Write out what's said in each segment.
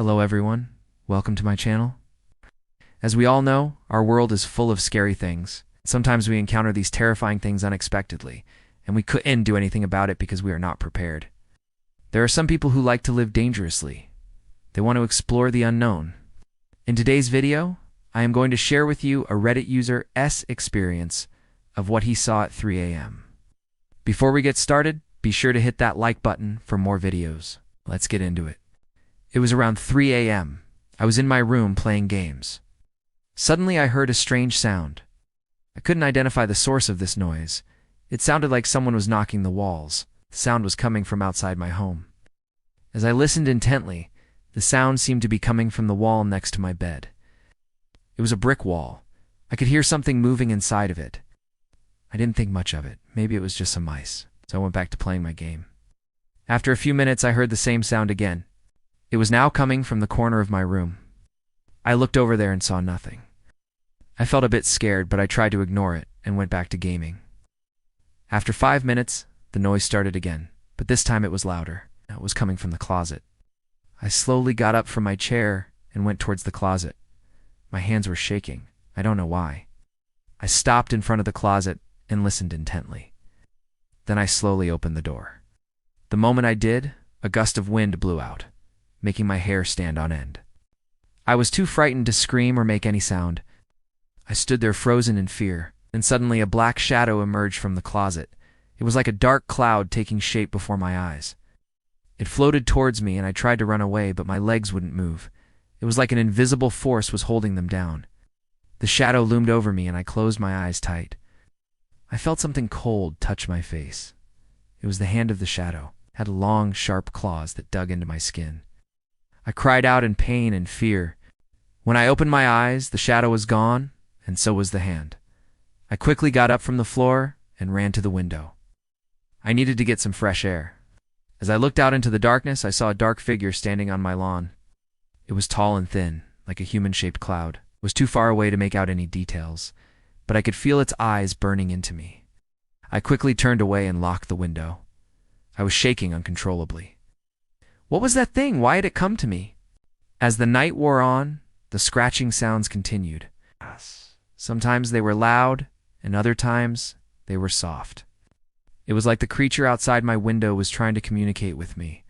Hello everyone, welcome to my channel. As we all know, our world is full of scary things. Sometimes we encounter these terrifying things unexpectedly, and we couldn't do anything about it because we are not prepared. There are some people who like to live dangerously. They want to explore the unknown. In today's video, I am going to share with you a Reddit user's experience of what he saw at 3 a.m. Before we get started, be sure to hit that like button for more videos. Let's get into it. It was around 3 a.m. I was in my room playing games. Suddenly I heard a strange sound. I couldn't identify the source of this noise. It sounded like someone was knocking the walls. The sound was coming from outside my home. As I listened intently, the sound seemed to be coming from the wall next to my bed. It was a brick wall. I could hear something moving inside of it. I didn't think much of it. Maybe it was just some mice. So I went back to playing my game. After a few minutes, I heard the same sound again. It was now coming from the corner of my room. I looked over there and saw nothing. I felt a bit scared, but I tried to ignore it and went back to gaming. After 5 minutes, the noise started again, but this time it was louder. It was coming from the closet. I slowly got up from my chair and went towards the closet. My hands were shaking. I don't know why. I stopped in front of the closet and listened intently. Then I slowly opened the door. The moment I did, a gust of wind blew out, making my hair stand on end. I was too frightened to scream or make any sound. I stood there frozen in fear, and suddenly a black shadow emerged from the closet. It was like a dark cloud taking shape before my eyes. It floated towards me, and I tried to run away, but my legs wouldn't move. It was like an invisible force was holding them down. The shadow loomed over me, and I closed my eyes tight. I felt something cold touch my face. It was the hand of the shadow. It had long, sharp claws that dug into my skin. I cried out in pain and fear. When I opened my eyes, the shadow was gone, and so was the hand. I quickly got up from the floor and ran to the window. I needed to get some fresh air. As I looked out into the darkness, I saw a dark figure standing on my lawn. It was tall and thin, like a human-shaped cloud. It was too far away to make out any details, but I could feel its eyes burning into me. I quickly turned away and locked the window. I was shaking uncontrollably. What was that thing? Why had it come to me? As the night wore on, the scratching sounds continued. Sometimes they were loud, and other times they were soft. It was like the creature outside my window was trying to communicate with me.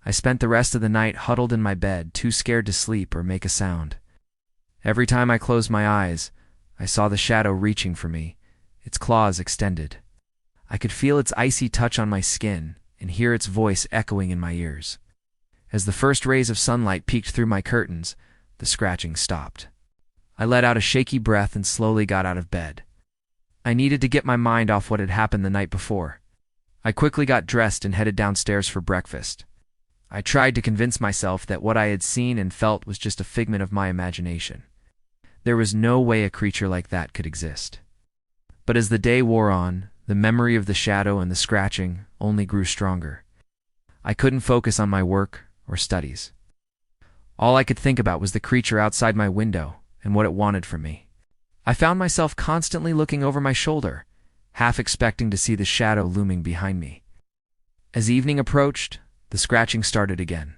I spent the rest of the night huddled in my bed, too scared to sleep or make a sound. Every time I closed my eyes, I saw the shadow reaching for me, its claws extended. I could feel its icy touch on my skin and hear its voice echoing in my ears. As the first rays of sunlight peeked through my curtains, the scratching stopped. I let out a shaky breath and slowly got out of bed. I needed to get my mind off what had happened the night before. I quickly got dressed and headed downstairs for breakfast. I tried to convince myself that what I had seen and felt was just a figment of my imagination. There was no way a creature like that could exist. But as the day wore on, the memory of the shadow and the scratching only grew stronger. I couldn't focus on my work or studies. All I could think about was the creature outside my window and what it wanted from me. I found myself constantly looking over my shoulder, half expecting to see the shadow looming behind me. As evening approached, the scratching started again.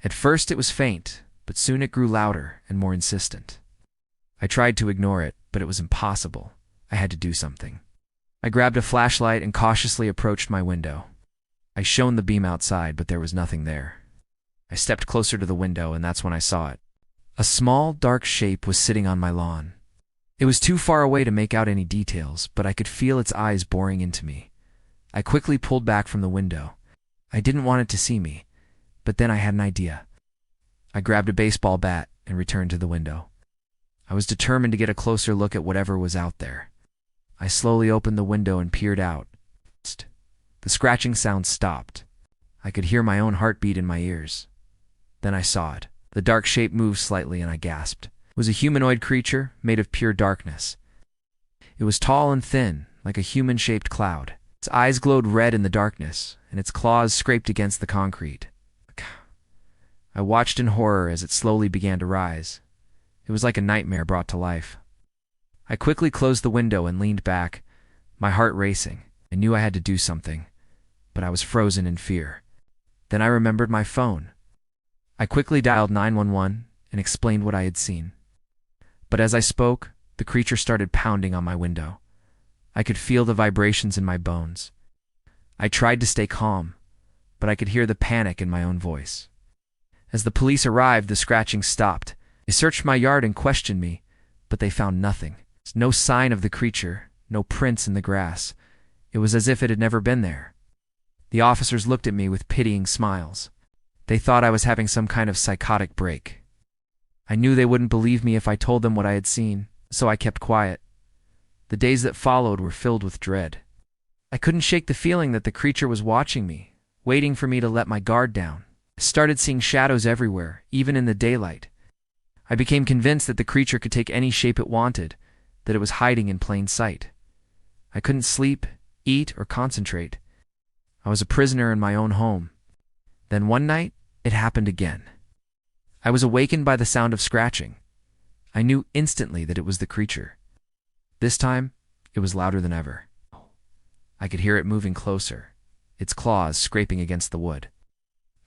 At first it was faint, but soon it grew louder and more insistent. I tried to ignore it, but it was impossible. I had to do something. I grabbed a flashlight and cautiously approached my window. I shone the beam outside, but there was nothing there. I stepped closer to the window, and that's when I saw it. A small, dark shape was sitting on my lawn. It was too far away to make out any details, but I could feel its eyes boring into me. I quickly pulled back from the window. I didn't want it to see me, but then I had an idea. I grabbed a baseball bat and returned to the window. I was determined to get a closer look at whatever was out there. I slowly opened the window and peered out. The scratching sound stopped. I could hear my own heartbeat in my ears. Then I saw it. The dark shape moved slightly and I gasped. It was a humanoid creature made of pure darkness. It was tall and thin, like a human-shaped cloud. Its eyes glowed red in the darkness, and its claws scraped against the concrete. I watched in horror as it slowly began to rise. It was like a nightmare brought to life. I quickly closed the window and leaned back, my heart racing. I knew I had to do something, but I was frozen in fear. Then I remembered my phone. I quickly dialed 911 and explained what I had seen. But as I spoke, the creature started pounding on my window. I could feel the vibrations in my bones. I tried to stay calm, but I could hear the panic in my own voice. As the police arrived, the scratching stopped. They searched my yard and questioned me, but they found nothing. No sign of the creature, no prints in the grass. It was as if it had never been there. The officers looked at me with pitying smiles. They thought I was having some kind of psychotic break. I knew they wouldn't believe me if I told them what I had seen, so I kept quiet. The days that followed were filled with dread. I couldn't shake the feeling that the creature was watching me, waiting for me to let my guard down. I started seeing shadows everywhere, even in the daylight. I became convinced that the creature could take any shape it wanted, that it was hiding in plain sight. I couldn't sleep, eat, or concentrate. I was a prisoner in my own home. Then one night, it happened again. I was awakened by the sound of scratching. I knew instantly that it was the creature. This time, it was louder than ever. I could hear it moving closer, its claws scraping against the wood.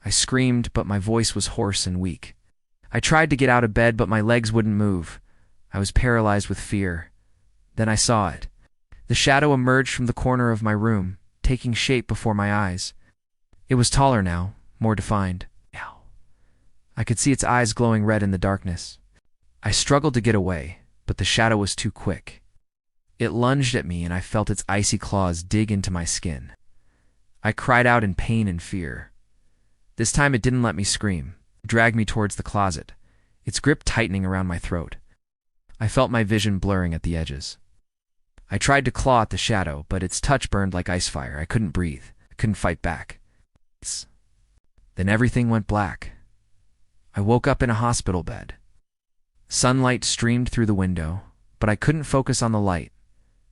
I screamed, but my voice was hoarse and weak. I tried to get out of bed, but my legs wouldn't move. I was paralyzed with fear. Then I saw it. The shadow emerged from the corner of my room, taking shape before my eyes. It was taller now, more defined. I could see its eyes glowing red in the darkness. I struggled to get away, but the shadow was too quick. It lunged at me, and I felt its icy claws dig into my skin. I cried out in pain and fear. This time it didn't let me scream. It dragged me towards the closet, its grip tightening around my throat. I felt my vision blurring at the edges. I tried to claw at the shadow, but its touch burned like ice fire. I couldn't breathe. I couldn't fight back. Then everything went black. I woke up in a hospital bed. Sunlight streamed through the window, but I couldn't focus on the light.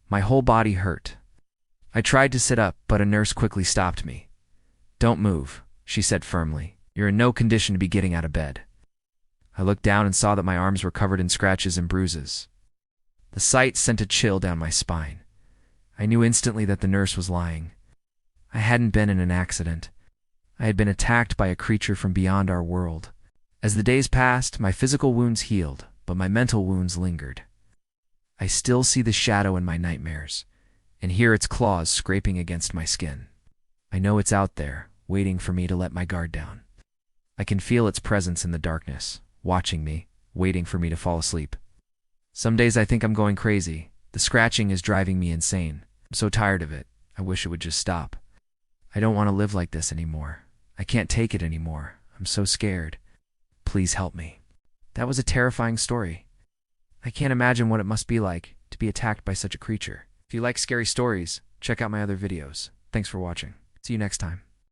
My whole body hurt. I tried to sit up, but a nurse quickly stopped me. "Don't move," she said firmly. "You're in no condition to be getting out of bed." I looked down and saw that my arms were covered in scratches and bruises. The sight sent a chill down my spine. I knew instantly that the nurse was lying. I hadn't been in an accident. I had been attacked by a creature from beyond our world. As the days passed, my physical wounds healed, but my mental wounds lingered. I still see the shadow in my nightmares, and hear its claws scraping against my skin. I know it's out there, waiting for me to let my guard down. I can feel its presence in the darkness, watching me, waiting for me to fall asleep. Some days I think I'm going crazy. The scratching is driving me insane. I'm so tired of it. I wish it would just stop. I don't want to live like this anymore. I can't take it anymore. I'm so scared. Please help me. That was a terrifying story. I can't imagine what it must be like to be attacked by such a creature. If you like scary stories, check out my other videos. Thanks for watching. See you next time.